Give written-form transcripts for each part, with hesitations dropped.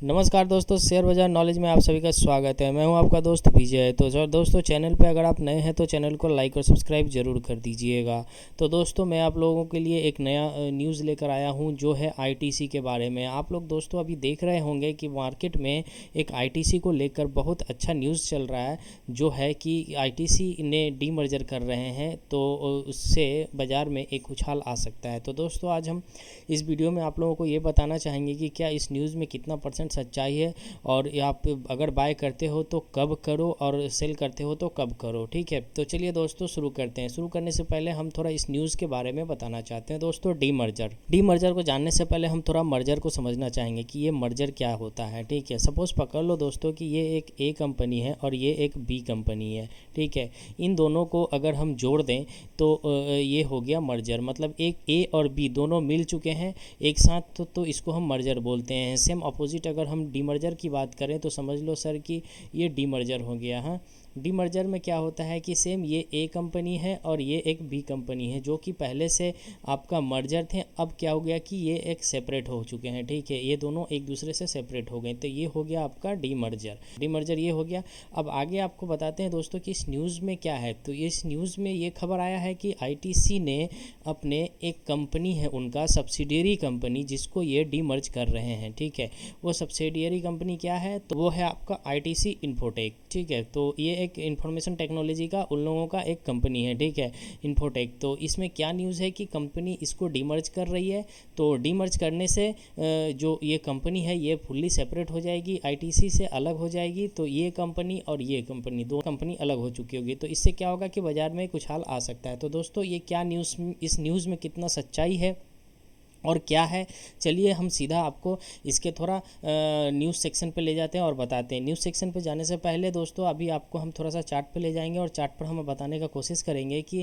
नमस्कार दोस्तों, शेयर बाजार नॉलेज में आप सभी का स्वागत है। मैं हूं आपका दोस्त विजय। तो सर दोस्तों, चैनल पे अगर आप नए हैं तो चैनल को लाइक और सब्सक्राइब जरूर कर दीजिएगा। तो दोस्तों, मैं आप लोगों के लिए एक नया न्यूज़ लेकर आया हूं जो है आईटीसी के बारे में। आप लोग दोस्तों अभी देख रहे होंगे कि मार्केट में एक आईटीसी को लेकर बहुत अच्छा न्यूज़ चल रहा है, जो है कि आईटीसी ने डीमर्जर कर रहे हैं, तो उससे बाज़ार में एक उछाल आ सकता है। तो दोस्तों, आज हम इस वीडियो में आप लोगों को ये बताना चाहेंगे कि क्या इस न्यूज़ में कितना % सच्चाई है, और आप अगर बाय करते हो तो कब करो और सेल करते हो तो कब करो। ठीक है, तो चलिए दोस्तों शुरू करते हैं। शुरू करने से पहले हम थोड़ा इस न्यूज़ के बारे में बताना चाहते हैं। दोस्तों, डीमर्जर को जानने से पहले हम थोड़ा मर्जर को समझना चाहेंगे कि ये मर्जर क्या होता है। ठीक है, सपोज़ पकड़ लो दोस्तों कि ये एक ए कंपनी है और ये एक बी कंपनी है। ठीक है, इन दोनों को अगर हम जोड़ दें तो ये हो गया मर्जर। मतलब एक ए और बी दोनों मिल चुके हैं एक साथ, तो इसको हम मर्जर बोलते हैं। सेम अपोजिट अगर हम डीमर्जर की बात करें तो समझ लो सर कि ये डीमर्जर हो गया। हाँ, डीमर्जर में क्या होता है कि सेम ये ए कंपनी है और ये एक बी कंपनी है, जो कि पहले से आपका मर्जर थे। अब क्या हो गया कि ये एक सेपरेट हो चुके हैं। ठीक है, ये दोनों एक दूसरे से सेपरेट हो गए, तो ये हो गया आपका डीमर्जर ये हो गया। अब आगे आपको बताते हैं दोस्तों कि इस न्यूज़ में क्या है। तो इस न्यूज़ में ये खबर आया है कि आईटीसी ने अपने एक कंपनी है उनका सब्सिडियरी कंपनी, जिसको ये डीमर्ज कर रहे हैं। ठीक है, वो सब्सिडियरी कंपनी क्या है, तो वो है आपका आईटीसी इन्फोटेक। ठीक है, तो ये एक इंफॉर्मेशन टेक्नोलॉजी का उन लोगों का एक कंपनी है। ठीक है, इन्फोटेक। तो इसमें क्या न्यूज़ है कि कंपनी इसको डीमर्ज कर रही है। तो डीमर्ज करने से जो ये कंपनी है ये फुल्ली सेपरेट हो जाएगी, आईटीसी से अलग हो जाएगी। तो ये कंपनी और ये कंपनी, दो कंपनी अलग हो चुकी होगी। तो इससे क्या होगा कि बाज़ार में कुछ हाल आ सकता है। तो दोस्तों, ये क्या न्यूज़, इस न्यूज़ में कितना सच्चाई है और क्या है, चलिए हम सीधा आपको इसके थोड़ा न्यूज़ सेक्शन पे ले जाते हैं और बताते हैं। न्यूज़ सेक्शन पे जाने से पहले दोस्तों अभी आपको हम थोड़ा सा चार्ट पे ले जाएंगे और चार्ट पर हम बताने का कोशिश करेंगे कि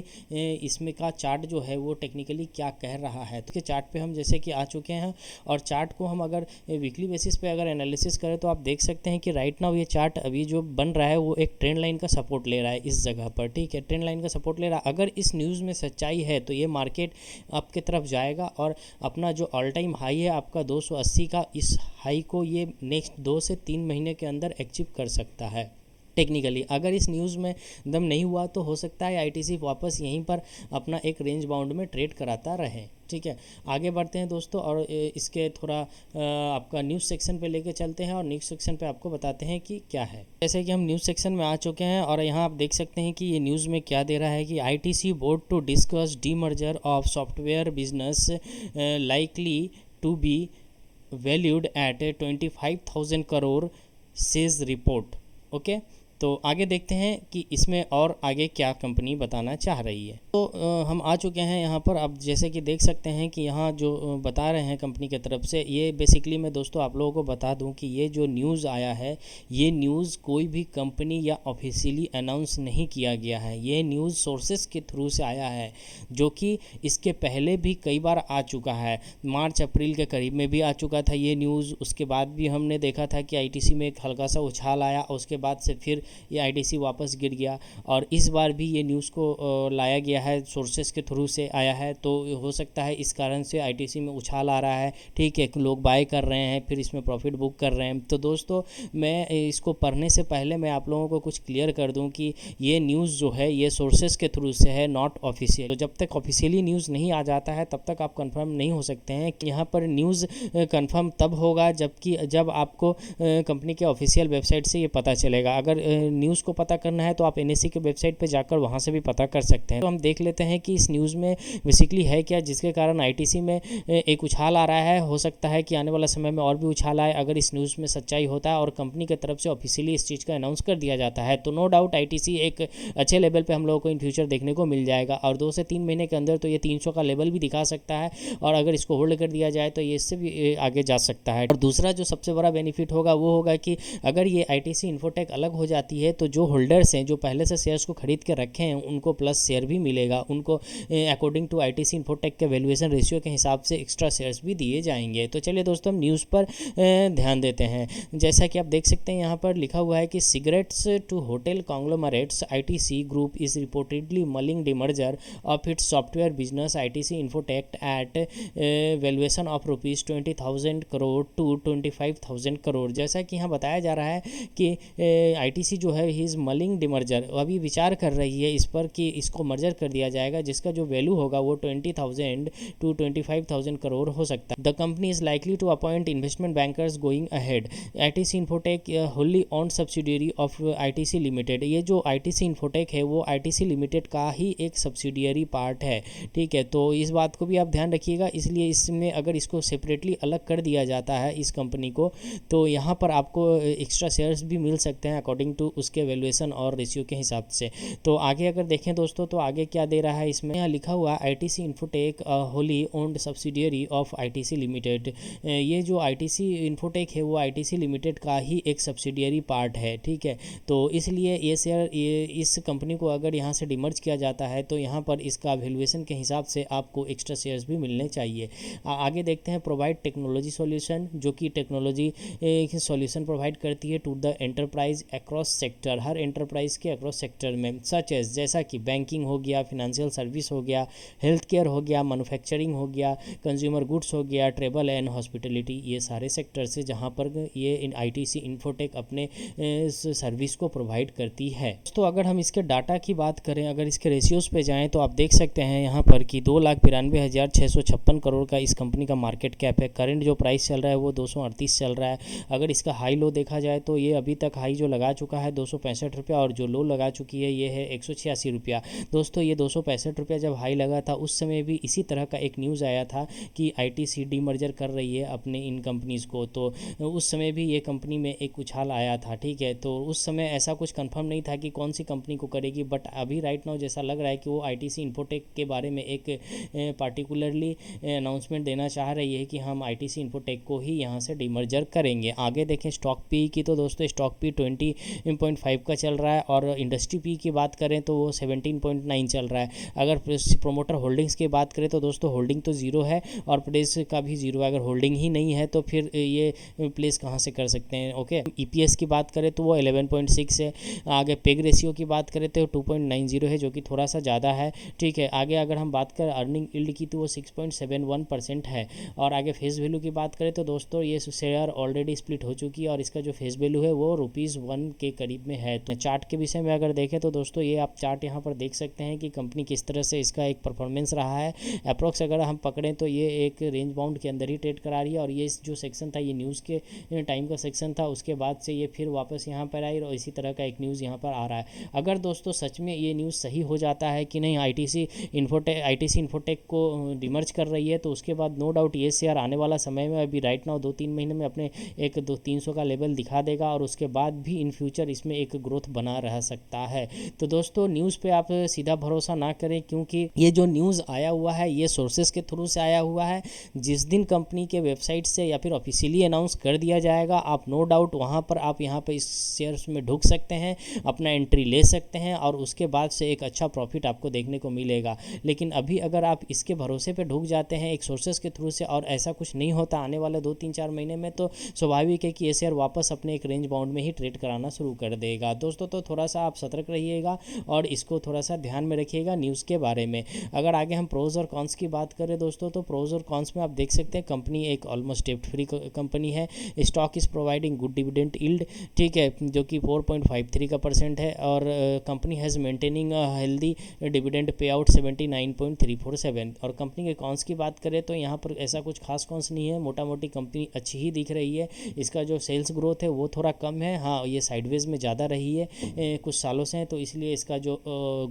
इसमें का चार्ट जो है वो टेक्निकली क्या कह रहा है। तो चार्ट पे हम जैसे कि आ चुके हैं, और चार्ट को हम अगर वीकली बेसिस पे अगर एनालिसिस करें तो आप देख सकते हैं कि राइट नाउ ये चार्ट अभी जो बन रहा है वो एक ट्रेंड लाइन का सपोर्ट ले रहा है इस जगह पर। ठीक है, ट्रेंड लाइन का सपोर्ट ले रहा है। अगर इस न्यूज़ में सच्चाई है तो ये मार्केट आपके तरफ जाएगा और अपना जो ऑल टाइम हाई है आपका 280 का, इस हाई को ये नेक्स्ट 2 से 3 महीने के अंदर अचीव कर सकता है। टेक्निकली अगर इस न्यूज़ में दम नहीं हुआ तो हो सकता है आईटीसी वापस यहीं पर अपना एक रेंज बाउंड में ट्रेड कराता रहे। ठीक है, आगे बढ़ते हैं दोस्तों और इसके थोड़ा आपका न्यूज़ सेक्शन पे लेके चलते हैं और न्यूज़ सेक्शन पे आपको बताते हैं कि क्या है। जैसे कि हम न्यूज़ सेक्शन में आ चुके हैं और यहाँ आप देख सकते हैं कि ये न्यूज़ में क्या दे रहा है कि ITC board to discuss demerger of software business likely to be valued at 25,000 crore says report. Okay, तो आगे देखते हैं कि इसमें और आगे क्या कंपनी बताना चाह रही है। तो हम आ चुके हैं यहाँ पर। अब जैसे कि देख सकते हैं कि यहाँ जो बता रहे हैं कंपनी की तरफ से, ये बेसिकली मैं दोस्तों आप लोगों को बता दूं कि ये जो न्यूज़ आया है ये न्यूज़ कोई भी कंपनी या ऑफिशियली अनाउंस नहीं किया गया है। ये न्यूज़ सोर्सेस के थ्रू से आया है, जो कि इसके पहले भी कई बार आ चुका है। मार्च अप्रैल के करीब में भी आ चुका था ये न्यूज़। उसके बाद भी हमने देखा था कि आईटीसी में एक हल्का सा उछाल आया और उसके बाद से फिर ये आईटीसी वापस गिर गया। और इस बार भी ये न्यूज़ को लाया गया है, सोर्सेस के थ्रू से आया है। तो हो सकता है इस कारण से आईटीसी में उछाल आ रहा है। ठीक है, लोग बाय कर रहे हैं, फिर इसमें प्रॉफिट बुक कर रहे हैं। तो दोस्तों, मैं इसको पढ़ने से पहले मैं आप लोगों को कुछ क्लियर कर दूं कि ये न्यूज़ जो है ये सोर्सेस के थ्रू से है, नॉट ऑफिशियल। तो जब तक ऑफिशियली न्यूज़ नहीं आ जाता है तब तक आप कंफर्म नहीं हो सकते हैं कि यहाँ पर न्यूज़ कंफर्म तब होगा जब आपको कंपनी के ऑफिशियल वेबसाइट से ये पता चलेगा। अगर न्यूज़ को पता करना है तो आप एनएससी के वेबसाइट पे जाकर वहाँ से भी पता कर सकते हैं। तो हम देख लेते हैं कि इस न्यूज़ में बेसिकली है क्या, जिसके कारण आईटीसी में एक उछाल आ रहा है। हो सकता है कि आने वाला समय में और भी उछाल आए अगर इस न्यूज़ में सच्चाई होता है और कंपनी की तरफ से ऑफिशियली इस चीज़ का अनाउंस कर दिया जाता है। तो नो डाउट आईटीसी एक अच्छे लेवल पर हम लोगों को इन फ्यूचर देखने को मिल जाएगा, और 2 से 3 महीने के अंदर तो ये 300 का लेवल भी दिखा सकता है। और अगर इसको होल्ड कर दिया जाए तो ये इससे भी आगे जा सकता है। और दूसरा जो सबसे बड़ा बेनिफिट होगा वो होगा कि अगर ये आईटीसी इन्फोटेक अलग हो जाती जाती है तो जो होल्डर्स हैं, जो पहले से शेयर्स को खरीद के रखे हैं, उनको प्लस शेयर भी मिलेगा, उनको अकॉर्डिंग टू आईटीसी इन्फोटेक के वैल्यूएशन रेशियो के हिसाब से एक्स्ट्रा शेयर्स भी दिए जाएंगे। तो चलिए दोस्तों, हम न्यूज़ पर ध्यान देते हैं। जैसा कि आप देख सकते हैं यहाँ पर लिखा हुआ है कि cigarettes to hotel conglomerates ITC group is reportedly mulling demerger of its software business ITC Infotech at valuation of ₹20,000 crore to 25,000 crore. जैसा कि यहाँ बताया जा रहा है कि आईटीसी जो है ही इज़ मलिंग डिमर्जर, अभी विचार कर रही है इस पर कि इसको मर्जर कर दिया जाएगा, जिसका जो वैल्यू होगा वो 20,000 टू 25,000 करोड़ हो सकता है। The company is likely to appoint investment bankers going ahead. ITC Infotech wholly owned subsidiary of ITC Limited, ये जो आईटीसी इन्फोटेक है वो आईटीसी लिमिटेड का ही एक सब्सिडियरी पार्ट है, ठीक है। तो इस बात को भी आप ध्यान रखिएगा, इसलिए इसमें अगर इसको सेपरेटली अलग कर दिया जाता है इस कंपनी को, तो यहाँ पर आपको एक्स्ट्रा शेयर्स भी मिल सकते हैं अकॉर्डिंग टू उसके वैल्यूएशन और रेशियो के हिसाब से। तो आगे अगर देखें दोस्तों, तो आगे क्या दे रहा है इसमें, यहाँ लिखा हुआ ITC Infotech wholly owned subsidiary of ITC Limited. ये जो आईटीसी इन्फोटेक है वो आईटीसी लिमिटेड का ही एक सब्सिडियरी पार्ट है, ठीक है। तो इसलिए ये शेयर इस कंपनी को अगर यहाँ से डिमर्ज किया जाता है तो यहाँ पर इसका वैल्यूएशन के हिसाब से आपको एक्स्ट्रा शेयर्स भी मिलने चाहिए। आगे देखते हैं, प्रोवाइड टेक्नोलॉजी सॉल्यूशन, जो कि टेक्नोलॉजी सॉल्यूशन प्रोवाइड करती है to the enterprise across sector, हर एंटरप्राइज के अक्रॉस सेक्टर में, सच एज जैसा कि बैंकिंग हो गया, फिनेंशियल सर्विस हो गया, हेल्थ केयर हो गया, मैन्युफैक्चरिंग हो गया, कंज्यूमर गुड्स हो गया, ट्रेवल एंड हॉस्पिटलिटी, ये सारे सेक्टर से जहाँ पर ये आईटीसी इन्फोटेक अपने सर्विस को प्रोवाइड करती है। तो अगर हम इसके डाटा की बात करें, अगर इसके रेशियोज़ पे जाएँ तो आप देख सकते हैं यहाँ पर कि 2,92,656 करोड़ का इस कंपनी का मार्केट कैप है। करंट जो प्राइस चल रहा है वो 238 चल रहा है। अगर इसका हाई लो देखा जाए तो ये अभी तक हाई जो लगा चुका है 265 रुपया, और जो लो लगा चुकी है ये है 186 रुपया। दोस्तों, ये 265 रुपया जब हाई लगा था उस समय भी इसी तरह का एक न्यूज़ आया था कि आईटीसी डीमर्जर कर रही है अपने इन कंपनीज़ को, तो उस समय भी ये कंपनी में एक उछाल आया था, ठीक है। तो उस समय ऐसा कुछ कंफर्म नहीं था कि कौन सी कंपनी को करेगी, बट अभी राइट नाउ जैसा लग रहा है कि वो आईटीसी इन्फोटेक के बारे में एक पार्टिकुलरली अनाउंसमेंट देना चाह रही है कि हम आईटीसी इन्फोटेक को ही यहाँ से डीमर्जर करेंगे। आगे देखें स्टॉक पी की, तो दोस्तों स्टॉक पी 20.5 का चल रहा है, और इंडस्ट्री पी की बात करें तो वो 17.9 चल रहा है। अगर प्रोमोटर होल्डिंग्स की बात करें तो दोस्तों होल्डिंग तो जीरो है और प्लेस का भी जीरो है। अगर होल्डिंग ही नहीं है तो फिर ये प्लेस कहाँ से कर सकते हैं, ओके। ईपीएस की बात करें तो वो 11.6 है। आगे पेग रेशियो की बात करें तो 2.90 है, जो कि थोड़ा सा ज़्यादा है, ठीक है। आगे अगर हम बात करें अर्निंग यील्ड की तो वो 6.71% है। और आगे फेस वैल्यू की बात करें तो दोस्तों ये शेयर ऑलरेडी स्प्लिट हो चुकी है और इसका जो फेस वैल्यू है वो ₹1 के करीब में है। तो चार्ट के विषय में अगर देखें तो दोस्तों ये आप चार्ट यहाँ पर देख सकते हैं कि कंपनी किस तरह से इसका एक परफॉर्मेंस रहा है। अप्रॉक्स अगर हम पकड़ें तो ये एक रेंज बाउंड के अंदर ही ट्रेड करा रही है, और ये जो सेक्शन था ये न्यूज़ के टाइम का सेक्शन था, उसके बाद से ये फिर वापस यहाँ पर आई और इसी तरह का एक न्यूज़ यहाँ पर आ रहा है। अगर दोस्तों सच में ये न्यूज़ सही हो जाता है कि नहीं आईटीसी इन्फोटेक को डिमर्ज कर रही है, तो उसके बाद नो डाउट ये शेयर आने वाला समय में, अभी राइट नाउ 2-3 महीने में अपने एक 200-300 का लेवल दिखा देगा, और उसके बाद भी इन फ्यूचर इसमें एक ग्रोथ बना रह सकता है। तो दोस्तों न्यूज़ पे आप सीधा भरोसा ना करें, क्योंकि ये जो न्यूज़ आया हुआ है ये सोर्सेज के थ्रू से आया हुआ है। जिस दिन कंपनी के वेबसाइट से या फिर ऑफिशियली अनाउंस कर दिया जाएगा, आप नो डाउट वहाँ पर आप यहाँ पर इस शेयर्स में ढुक सकते हैं, अपना एंट्री ले सकते हैं, और उसके बाद से एक अच्छा प्रॉफिट आपको देखने को मिलेगा। लेकिन अभी अगर आप इसके भरोसे पे ढुक जाते हैं एक सोर्सेज के थ्रू से, और ऐसा कुछ नहीं होता आने वाले 2-3-4 महीने में, तो स्वाभाविक है कि ये शेयर वापस अपने एक रेंज बाउंड में ही ट्रेड कराना शुरू कर देगा। दोस्तों तो थोड़ा सा आप सतर्क रहिएगा और इसको थोड़ा सा ध्यान में रखिएगा न्यूज़ के बारे में। अगर आगे हम प्रोज और कॉन्स की बात करें दोस्तों, तो प्रोज और कॉन्स में आप देख सकते हैं कंपनी एक ऑलमोस्ट डेप्ट फ्री कंपनी है। Stock is providing good dividend yield, ठीक है, जो कि 4.53% है, और company has maintaining healthy dividend pay out 79.347। और कंपनी के कॉन्स की बात करें तो यहाँ पर ऐसा कुछ खास कॉन्स नहीं है, मोटा मोटी कंपनी अच्छी ही दिख रही है। इसका जो सेल्स ग्रोथ है वो थोड़ा कम है, हाँ ये साइडवेज में ज़्यादा रही है कुछ सालों से, तो इसलिए इसका जो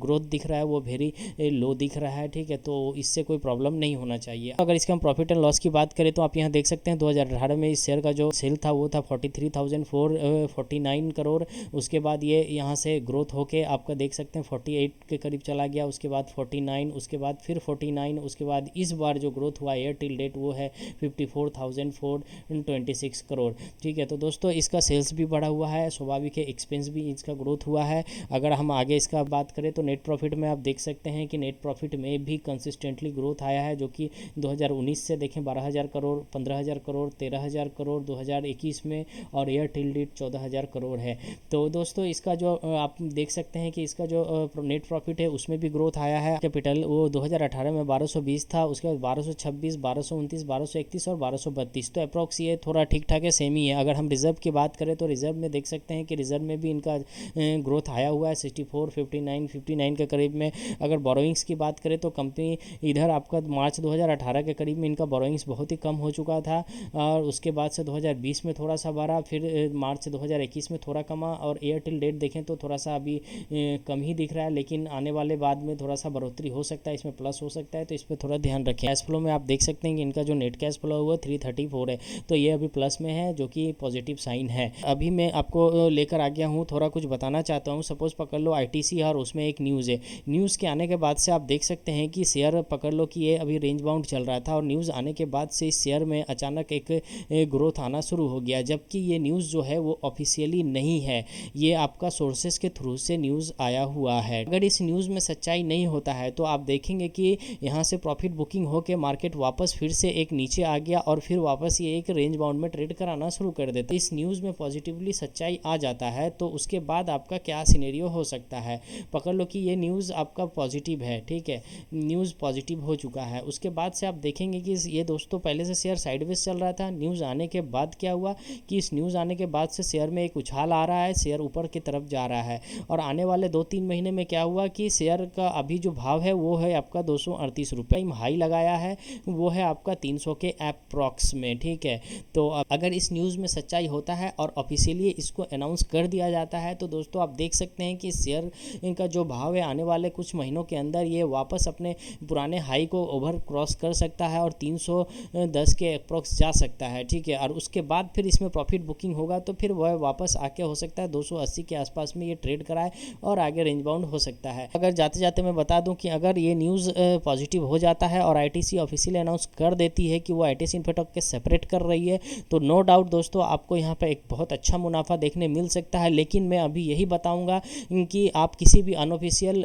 ग्रोथ दिख रहा है वो वेरी लो दिख रहा है, ठीक है। तो इससे कोई प्रॉब्लम नहीं होना चाहिए। अगर इसका हम प्रॉफिट एंड लॉस की बात करें तो आप यहाँ देख सकते हैं 2018 में इस शेयर का जो सेल था वो था 43,449 करोड़। उसके बाद ये यहाँ से ग्रोथ होके आपका देख सकते हैं 48 के करीब चला गया, उसके बाद 49, उसके बाद फिर 49, उसके बाद इस बार जो ग्रोथ हुआ है टिल डेट वो है 54,426 करोड़, ठीक है। तो दोस्तों इसका सेल्स भी बढ़ा हुआ है, स्वाभाविक देखिए एक्सपेंस भी इसका ग्रोथ हुआ है। अगर हम आगे इसका बात करें तो नेट प्रॉफिट में आप देख सकते हैं कि नेट प्रॉफिट में भी कंसिस्टेंटली ग्रोथ आया है, जो कि 2019 से देखें 12,000 करोड़, 15,000 करोड़, 13,000 करोड़ 2021 में, और ईयर टिल डेट 14,000 करोड़ है। तो दोस्तों इसका जो आप देख सकते हैं कि इसका जो नेट प्रॉफिट है उसमें भी ग्रोथ आया है। कैपिटल वो 2018 में 1220 था, उसके बाद 1226, 1229, 1231 और 1232, तो अप्रॉक्स ये थोड़ा ठीक ठाक है, सेम ही है। अगर हम रिजर्व की बात करें तो रिजर्व में देख सकते हैं कि रिजर्व में भी इनका ग्रोथ आया हुआ है 64, 59 के करीब में। अगर बोरोइंग्स की बात करें तो कंपनी इधर आपका मार्च 2018 के करीब में इनका बोरोइंग्स बहुत ही कम हो चुका था, और उसके बाद से 2020 में थोड़ा सा बढ़ा, फिर मार्च 2021 में थोड़ा कमा, और ईयर टिल डेट देखें तो थोड़ा सा अभी कम ही दिख रहा है, लेकिन आने वाले बाद में थोड़ा सा बढ़ोतरी हो सकता है, इसमें प्लस हो सकता है, तो इस पर थोड़ा ध्यान रखें। कैश फ्लो में आप देख सकते हैं कि इनका जो नेट कैश फ्लो हुआ 334 है, तो ये अभी प्लस में है, जो कि पॉजिटिव साइन है। अभी मैं आपको लेकर आ गया हूँ, थोड़ा कुछ बताना चाहता हूँ। सपोज पकड़ लो आईटीसी, और उसमें एक न्यूज़ है। न्यूज़ के आने के बाद से आप देख सकते हैं कि शेयर पकड़ लो कि ये अभी रेंज बाउंड चल रहा था, और न्यूज़ आने के बाद से इस शेयर में अचानक एक ग्रोथ आना शुरू हो गया, जबकि ये न्यूज़ जो है वो ऑफिशियली नहीं है, ये आपका सोर्सेस के थ्रू से न्यूज़ आया हुआ है। अगर इस न्यूज़ में सच्चाई नहीं होता है तो आप देखेंगे कि यहाँ से प्रॉफिट बुकिंग होकर मार्केट वापस फिर से एक नीचे आ गया, और फिर वापस ये एक रेंज बाउंड में ट्रेड कराना शुरू कर देता है। इस न्यूज़ में पॉजिटिवली सच्चाई आ जाता है तो उसके बाद आपका क्या सिनेरियो हो सकता है। पकड़ लो कि ये न्यूज़ आपका पॉजिटिव है, ठीक है, न्यूज़ पॉजिटिव हो चुका है। उसके बाद से आप देखेंगे कि ये दोस्तों पहले से शेयर साइडवेज चल रहा था, न्यूज़ आने के बाद क्या हुआ कि इस न्यूज़ आने के बाद से शेयर में एक उछाल आ रहा है, शेयर ऊपर की तरफ जा रहा है, और आने वाले 2-3 महीने में क्या हुआ कि शेयर का अभी जो भाव है वो है आपका 238 रुपये, हाई लगाया है वो है आपका 300 के अप्रॉक्स में, ठीक है। तो अगर इस न्यूज़ में सच्चाई होता है और ऑफिशियली इसको अनाउंस कर दिया जाता है तो दोस्तों आप देख सकते हैं कि शेयर इनका जो भाव है आने वाले कुछ महीनों के अंदर ये वापस अपने पुराने हाई को ओवर क्रॉस कर सकता है, और 310 के अप्रॉक्स जा सकता है, ठीक है। और उसके बाद फिर इसमें प्रॉफिट बुकिंग होगा तो फिर वह वापस आके हो सकता है 280 के आसपास में ये ट्रेड कराए, और आगे रेंज बाउंड हो सकता है। अगर जाते जाते मैं बता दूं कि अगर ये न्यूज़ पॉजिटिव हो जाता है और आईटीसी ऑफिशियली अनाउंस कर देती है कि वो आईटीसी इन्फोटेक के सेपरेट कर रही है, तो नो डाउट दोस्तों आपको यहाँ पे एक बहुत अच्छा मुनाफा देखने मिल सकता है। लेकिन मैं अभी यही बताऊँगा कि आप किसी भी अनऑफिशियल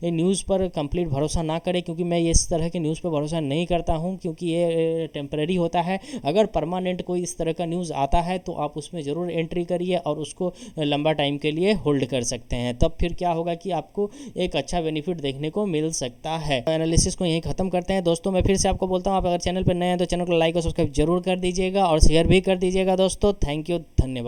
न्यूज़ पर कंप्लीट भरोसा ना करें, क्योंकि मैं इस तरह के न्यूज़ पर भरोसा नहीं करता हूँ, क्योंकि ये टेम्परेरी होता है। अगर परमानेंट कोई इस तरह का न्यूज़ आता है तो आप उसमें ज़रूर एंट्री करिए और उसको लंबा टाइम के लिए होल्ड कर सकते हैं, तब फिर क्या होगा कि आपको एक अच्छा बेनिफिट देखने को मिल सकता है। एनालिसिस को यहीं खत्म करते हैं दोस्तों। मैं फिर से आपको बोलता हूँ, आप अगर चैनल पर नए हैं तो चैनल को लाइक और सब्सक्राइब जरूर कर दीजिएगा, और शेयर भी कर दीजिएगा दोस्तों। थैंक यू, धन्यवाद।